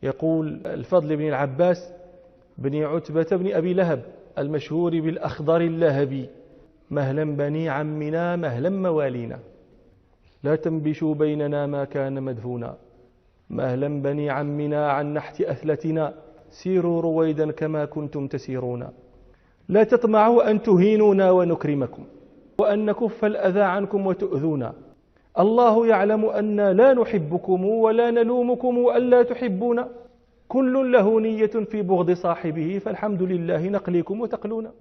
يقول الفضل بن العباس بن عتبة بن أبي لهب المشهور بالأخضر اللهبي: مهلا بني عمنا مهلا موالينا، لا تنبشوا بيننا ما كان مدفونا، مهلا بني عمنا عن نحت أثلتنا، سيروا رويدا كما كنتم تسيرون، لا تطمعوا أن تهينونا ونكرمكم، وأن نكف الأذى عنكم وتؤذونا، الله يعلم أننا لا نحبكم ولا نلومكم ألا تحبونا، كل له نية في بغض صاحبه، فالحمد لله نقليكم وتقلونا.